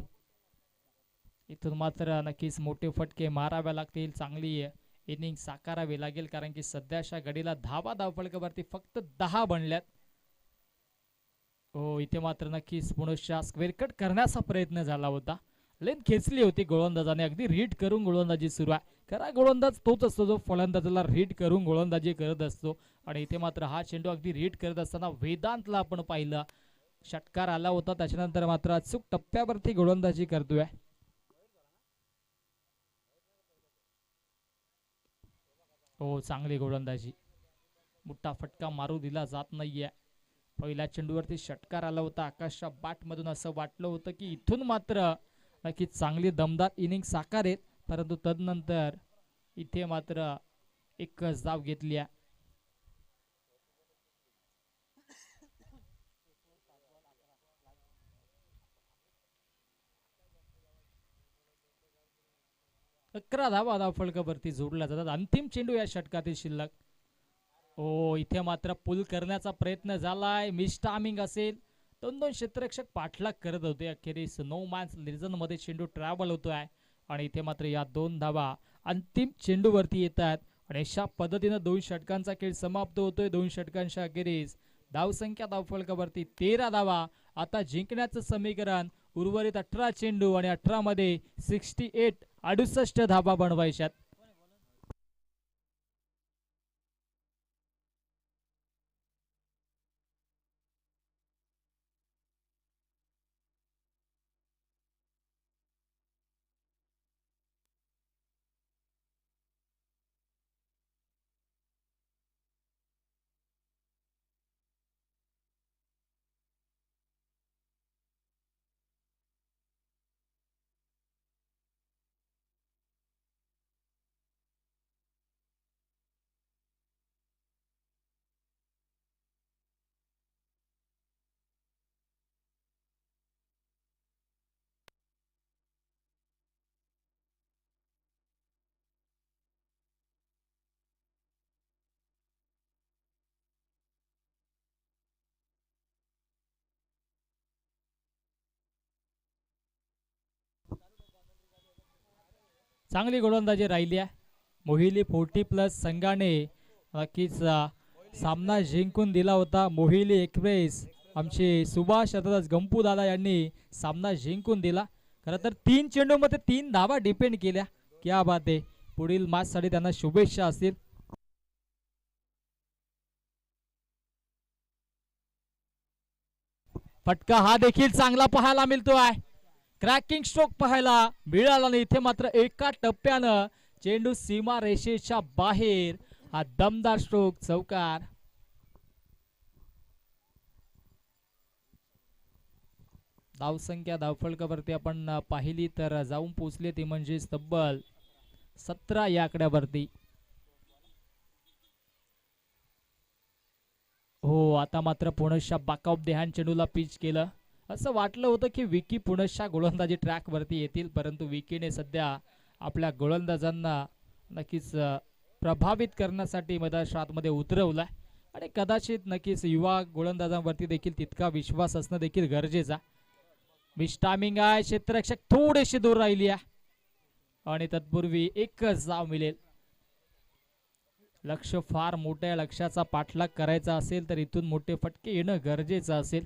इथून मात्र नक्कीच मोठे फटके मारावे लागतील, चांगली इनिंग साकारावी लागेल कारण की सध्याच्या घडीला धावा धावफलकावरती फक्त 10 बनल्यात. हो इथे मात्र नक्कीच पुनश्च स्क्वेअर कट करण्याचा प्रयत्न झाला होता, लेन खेचली होती गोलंदाजाने. अगदी रीड करून गोलंदाजी सुरू आहे. खरा गोलंदाज तोच असतो जो फलंदाजाला रीड करून गोलंदाजी करत असतो आणि इथे मात्र हा चेंडू अगदी रीड करत असताना वेदांतला आपण पाहिलं षटकार आला होता, त्याच्यानंतर मात्र अचूक टप्प्यावरती गोलंदाजी करतोय. हो चांगली गोलंदाजी, मोठा फटका मारू दिला जात नाहीये. पहिल्या चेंडूवरती षटकार आला होता आकाशच्या बॅट मधून, असं वाटलं होतं की इथून मात्र नक्की चांगली दमदार इनिंग साकारेल, परंतु तदनंतर इथे मात्र एकच धाव घेतली. अकरा धावा धावफलकावरती जोडल्या जातात. अंतिम चेंडू या षटकातील शिल्लक. ओ इथे मात्र पुल करण्याचा प्रयत्न झालाय, मिस टायमिंग असेल. दोन क्षेत्ररक्षक पाठलाग करत होते. अखेरीस नो मॅन्स रिजन मध्ये चेंडू ट्रॅव्हल होतोय आणि इथे मात्र या 2 धावा अंतिम चेंडूवरती येत आहेत आणि अशा पद्धतीने 2 षटकांचा खेळ समाप्त होतोय. 2 षटकांच्या अखेरीस धावसंख्या धावफलकावरती 13 धावा. आता जिंकण्याचं समीकरण उर्वरित 18 चेंडू आणि 18 मध्ये 68 धावा बनवायच्यात. चांगली गोलंदाजी राहिली आहे. मोहिली 40+ संघाने नक्कीच सामना जिंकून दिला होता. मोहिली एक्सप्रेस आमचे सुभाष अर्थातच गंपू दादा यांनी सामना जिंकून दिला. खरं तर 3 चेंडूमध्ये 3 धावा डिपेंड केल्या. क्या बात आहे. पुढील मॅच साठी त्यांना शुभेच्छा असतील. फटका हा देखील चांगला पाहायला मिळतोय. क्रॅकिंग स्ट्रोक पाहायला मिळाला नाही. इथे मात्र एका टप्प्यानं चेंडू सीमा रेषेच्या बाहेर. हा दमदार स्ट्रोक चौकार. धावसंख्या धावफलकावरती आपण पाहिली तर जाऊन पोहोचले ती म्हणजे तब्बल 17 या आकड्यावरती. हो आता मात्र पुनश्च बॅक ऑफ द हँड चेंडूला पिच केलं. असं वाटलं होतं की विकी पुनश्च गोलंदाजी ट्रॅक वरती येतील, परंतु विकीने सध्या आपल्या गोलंदाजांना नक्कीच प्रभावित करण्यासाठी मैदानामध्ये उतरवलाय आणि कदाचित नक्कीच युवा गोलंदाजांवरती देखील तितका विश्वास असणं देखील गरजेचा. मिस टायमिंग आहे, क्षेत्ररक्षक थोडीशी दूर राहिली आहे आणि तत्पूर्वी एकच धाव मिळेल. लक्ष फार मोठ्या लक्ष्याचा पाठलाग करायचा असेल तर इथून मोठे फटके येणं गरजेचं असेल,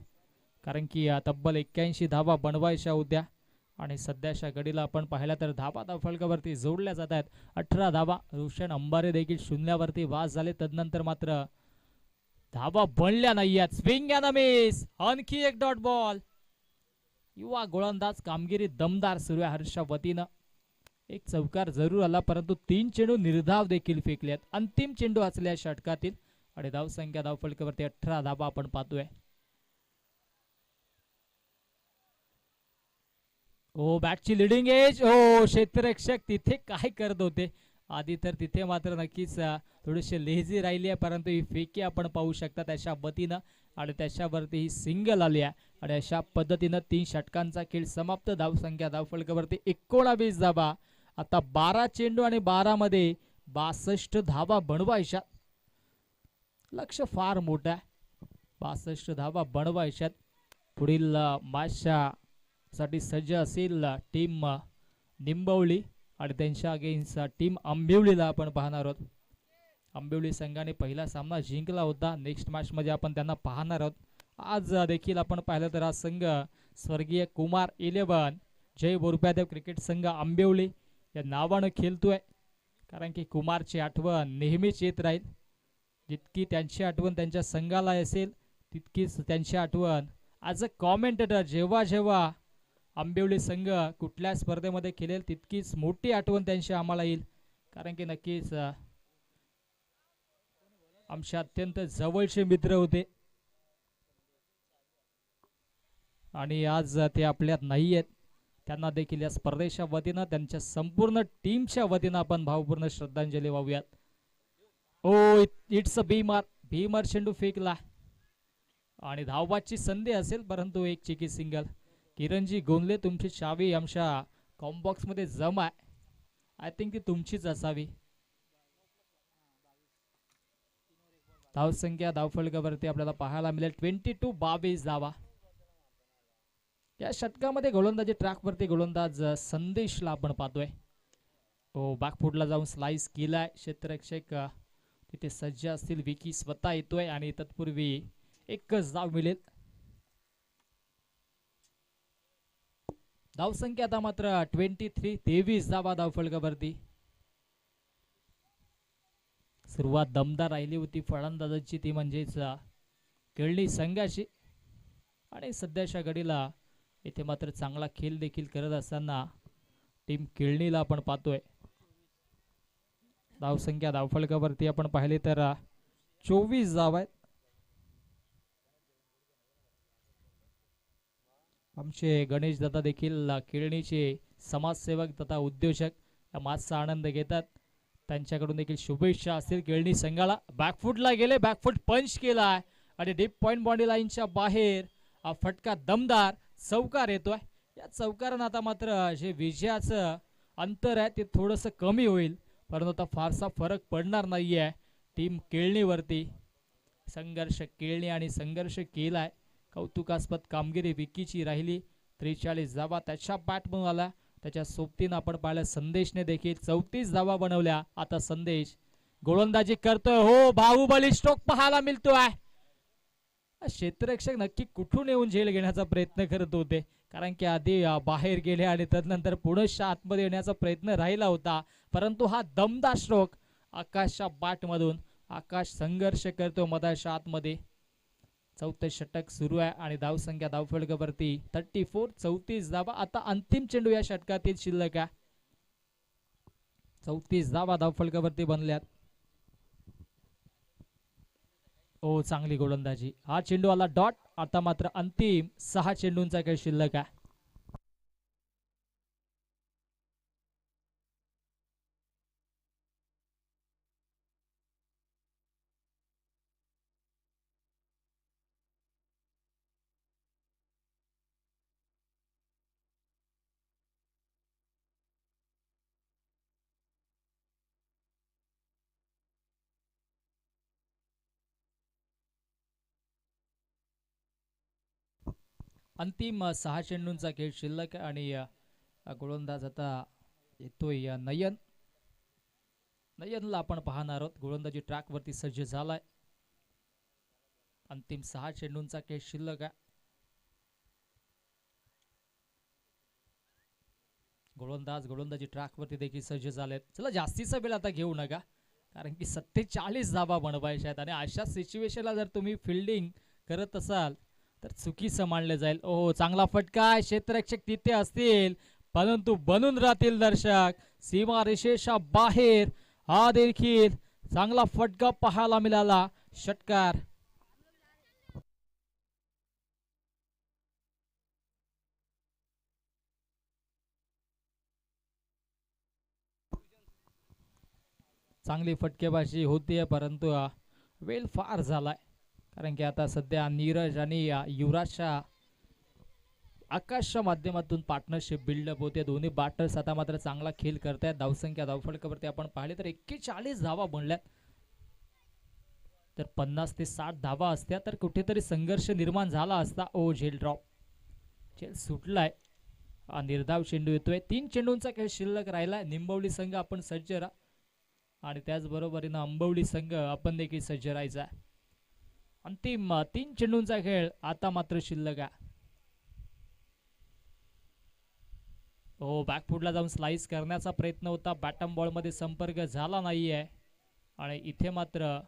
कारण की तब्बल 81 धावा बनवायच्या होत्या आणि सध्याच्या घडीला आपण पाहिला तर धावा फलकावरती जोडल्या जात आहेत. 18 धावा. रोशन अंबारे देखील शून्यावरती वास झाले. तदनंतर मात्र धावा बनल्या नाहीयेत. स्विंग अँड मिस, आणखी एक डॉट बॉल. युवा गोलंदाज कामगिरी दमदार सुरू आहे हर्षा वतीनं. एक चौकार जरूर आला, परंतु 3 चेंडू निर्धाव देखील फेकलेत. अंतिम चेंडू असल्या षटकातील आणि धावसंख्या धावफलकावरती 18 धावा आपण पाहतोय. ओ बॅटची लिडिंग एज. ओ क्षेत्ररक्षक तिथे काय करत होते आधी, तर तिथे मात्र नक्कीच थोडेसे लेझी राहिली आहे, परंतु ही फेकी आपण पाहू शकता त्याच्या वतीनं आणि त्याच्यावरती ही सिंगल आली आहे आणि अशा पद्धतीनं 3 षटकांचा खेळ समाप्त. धावसंख्या धावफलकावरती 19 धावा. आता 12 चेंडू आणि 12 मध्ये 62 धावा बनवायच्या. लक्ष फार मोठं आहे, 62 धावा बनवायच्यात. पुढील मॅचच्या साठी सज्ज असेल टीम निंबवली आणि त्यांच्या अगेन्स्ट टीम आंबिवलीला आपण पाहणार आहोत. आंबिवली संघाने पहिला सामना जिंकला होता. नेक्स्ट मॅच मध्ये आपण त्यांना पाहणार आहोत. आज देखील आपण पाहिलं तर हा संघ स्वर्गीय कुमार 11 जय बोरप्यादेव क्रिकेट संघ आंबिवली या नावानं खेळतोय, कारण की कुमारची आठवण नेहमीच येत राहील. जितकी त्यांची आठवण त्यांच्या संघाला असेल तितकीच त्यांची आठवण ॲज अ कॉमेंटेटर जेव्हा जेव्हा आंबिवली संघ कुठल्या स्पर्धेमध्ये खेळेल तितकीच मोठी आठवण त्यांची आम्हाला येईल, कारण की नक्कीच आमचे अत्यंत जवळचे मित्र होते आणि आज ते आपल्यात नाही आहेत. त्यांना देखील या स्पर्धेच्या वतीनं त्यांच्या संपूर्ण टीमच्या वतीनं आपण भावपूर्ण श्रद्धांजली वाहूयात. ओ इट्स अ भीमर चेंडू फेकला आणि धावबाची संधी असेल, परंतु एक चिकी सिंगल. किरणजी गोंदले, तुमची चावी आमच्या कॉम्बॉक्स मध्ये जमा आहे. आय थिंक ती तुमचीच असावी. धावसंख्या धावफलकावरती आपल्याला पाहायला मिळेल 22 धावा. या षटकामध्ये गोलंदाजी ट्रॅकवरती गोलंदाज संदेशला आपण पाहतोय. ओ बॅकफुटला जाऊन स्लाइस केलाय. क्षेत्ररक्षक तिथे सज्ज असतील. विकी स्वतः येतोय आणि तत्पूर्वी एकच धाव मिळेल. धावसंख्या आता मात्र 23 धावा धावफलकावरती. सुरुवात दमदार राहिली होती फलंदाजाची, ती म्हणजेच केळणी संघाची, आणि सध्याच्या घडीला इथे मात्र चांगला खेळ देखील करत असताना टीम केळणीला आपण पाहतोय. धावसंख्या धावफलकावरती आपण पाहिले तर 24 धावा आहेत. आमचे गणेश दादा देखील केळणीचे समाजसेवक तथा उद्योजक या माचचा आनंद घेतात. त्यांच्याकडून देखील शुभेच्छा असतील केळणी संघाला. बॅकफुटला गेले, बॅकफुट पंच केलाय आणि डीप पॉइंट बाउंड्री लाईनच्या बाहेर हा फटका दमदार चौकार येतोय. या चौकारानं आता मात्र जे विजयाचं अंतर आहे ते थोडंसं कमी होईल, परंतु आता फारसा फरक पडणार नाहीये टीम केळणीवरती. संघर्ष केळणी आणि संघर्ष केलाय. कौतुकास्पद कामगिरी विकीची राहिली. 43 धावा त्याच्या बॅटमधून आला. त्याच्या सोबतीनं आपण पाहिलं संदेशने देखील 34 धावा बनवल्या. आता संदेश गोलंदाजी करतोय. हो, बाहुबली स्ट्रोक पाहायला मिळतोय. क्षेत्ररक्षक नक्की कुठून येऊन झेल घेण्याचा प्रयत्न करत होते, कारण की आधी बाहेर गेले आणि तदनंतर पुनश्च आतमध्ये येण्याचा प्रयत्न राहिला होता, परंतु हा दमदार स्ट्रोक आकाशच्या बॅटमधून. आकाश संघर्ष करतो मधाच्या आतमध्ये. चौथे षटक सुरू आहे आणि धावसंख्या धावफलकावरती 34 धावा. आता अंतिम चेंडू या षटकातील शिल्लक आहे. 34 धावा धावफलकावरती बनल्यात. ओ चांगली गोलंदाजी. हा चेंडू आला डॉट. आता मात्र अंतिम 6 चेंडूंचा खेळ शिल्लक आहे. अंतिम 6 चेंडूंचा खेळ शिल्लक आणि गोलंदाज आता येतोय नयन. नयनला आपण पाहणार आहोत. गोलंदाजी ट्रॅक वरती सज्ज झालाय. अंतिम 6 चेंडूंचा खेळ शिल्लक आहे. गोलंदाजी ट्रॅक वरती देखील सज्ज झालेत. चला जास्तीचा वेळ आता घेऊ नका, कारण की 47 धावा बनवायच्या आहेत आणि अशा सिच्युएशनला जर तुम्ही फिल्डिंग करत असाल तर चुकीचं मानलं जाईल. ओहो, चांगला फटका. क्षेत्ररक्षक तिथे असतील परंतु बनून राहतील दर्शक. सीमा रेषेच्या बाहेर हा देखील चांगला फटका पाहायला मिळाला. षटकार. चांगली फटकेबाजी होतीये परंतु वेळ फार झालाय, कारण की आता सध्या नीरज आणि युवराजच्या आकाशच्या माध्यमातून पार्टनरशिप बिल्डअप होते. दोन्ही बॅटर्स आता मात्र चांगला खेळ करतायत. धावसंख्या धावफलकावरती आपण पाहिले तर 41 धावा बनल्यात. तर 50 ते 60 धावा असत्या तर कुठेतरी संघर्ष निर्माण झाला असता. ओ, झेल ड्रॉप. झेल सुटलाय. निर्धाव चेंडू येतोय. 3 चेंडूंचा खेळ शिल्लक राहिलाय. निंबवली संघ आपण सज्ज राहा आणि त्याचबरोबरीनं अंबवली संघ आपण देखील सज्ज राहायचा. अंतिम 3 चेंडूंचा खेळ आता मात्र शिल्लक आहे. हो, बॅकफुटला जाऊन स्लाइस करण्याचा प्रयत्न होता. बॅटम बॉल मध्ये संपर्क झाला नाहीये आणि इथे मात्र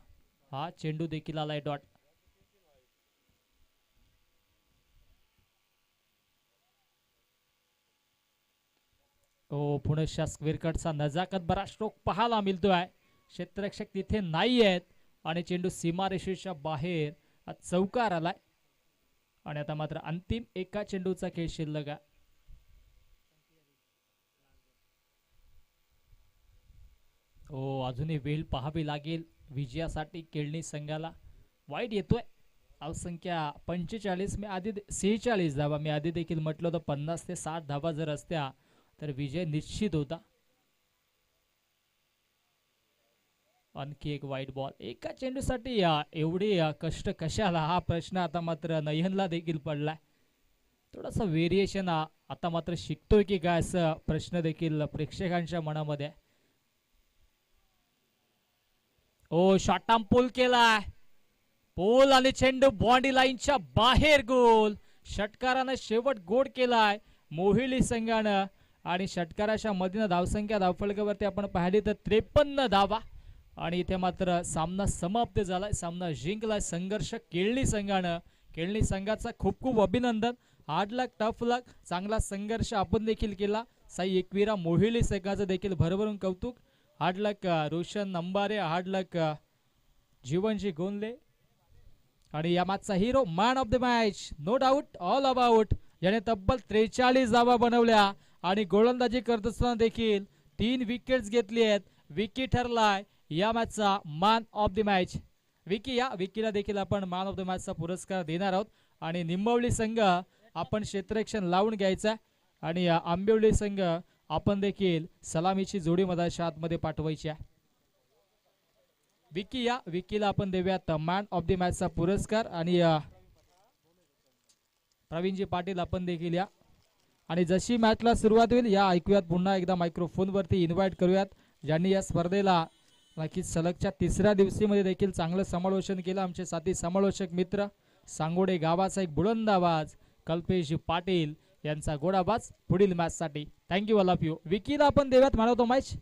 हा चेंडू देखील आलाय डॉट. हो, पुणेच्या स्क्वेअर कटचा नजाकत बरा स्ट्रोक पाहायला मिळतोय. क्षेत्ररक्षक तिथे नाही आहेत आणि चेंडू सीमारेषेच्या बाहेर चौकार आलाय आणि आता मात्र अंतिम 1 चेंडूचा खेळ शिल्लक आहे. हो, अजूनही वेळ पाहावी लागेल विजयासाठी. केळणी संघाला वाईट येतोय. धावसंख्या 45. मी आधी 46 धावा मी आधी देखील म्हटलं होतं. 50 ते 60 धावा जर असत्या तर विजय निश्चित होता. आणखी एक वाईट बॉल. 1 चेंडूसाठी एवढे कष्ट कशाला, हा प्रश्न आता मात्र नयनला देखील पडलाय. थोडासा व्हेरिएशन आता मात्र शिकतोय की काय असं प्रश्न देखील प्रेक्षकांच्या मनामध्ये आहे. ओ, शॉर्ट आर्म पुल केलाय. पोल आणि चेंडू बॉन्डी लाईनच्या बाहेर. गोल. षटकारानं शेवट गोड केलाय मोहिली संघानं आणि षटकाराच्या मधीन धावसंख्या धावफलकावरती आपण पाहिली तर 53 धावा आणि इथे मात्र सामना समाप्त झालाय. सामना जिंकलाय संघर्ष केळणी संघानं. केळणी संघाचा खूप खूप अभिनंदन. हार्ड लक, टफ लक, चांगला संघर्ष आपण देखील केला. साई एकविरा मोहिली संघाचं देखील भरभरून कौतुक. Hard luck Roshan Ambare, hard luck Jeevanji Gondale आणि या मॅचचा hero man of the match no doubt all about, याने तब्बल 43 धावा बनवल्या आणि गोलंदाजी करत असताना देखील 3 विकेट्स घेतली आहेत. विकी ठरलाय या मॅचचा मॅन ऑफ द मॅच. विकीला देखील आपण मॅन ऑफ द मॅचचा पुरस्कार देणार आहोत आणि निंबवली संघ आपण क्षेत्ररक्षण लावून घ्यायचा आणि आंबिवली संघ आपण देखील सलामीची जोडी मधाच्या आतमध्ये पाठवायची आहे. विकीला आपण देऊयात मॅन ऑफ द मॅचचा पुरस्कार आणि प्रवीणजी पाटील आपण देखील या. आणि जशी मॅचला सुरुवात होईल या ऐकूयात पुन्हा एकदा मायक्रोफोन वरती इन्व्हाइट करूयात ज्यांनी या स्पर्धेला नक्कीच सलगच्या 3ऱ्या दिवशीमध्ये देखील चांगलं समालोचन केलं. आमचे साथी समालोचक मित्र सांगोडे गावाचा एक बुलंद आवाज कल्पेश पाटील यांचा गोड आवाज पुढील मॅच साठी. Thank you all of you. विकीला आपण देऊयात मॅन ऑफ द मॅच.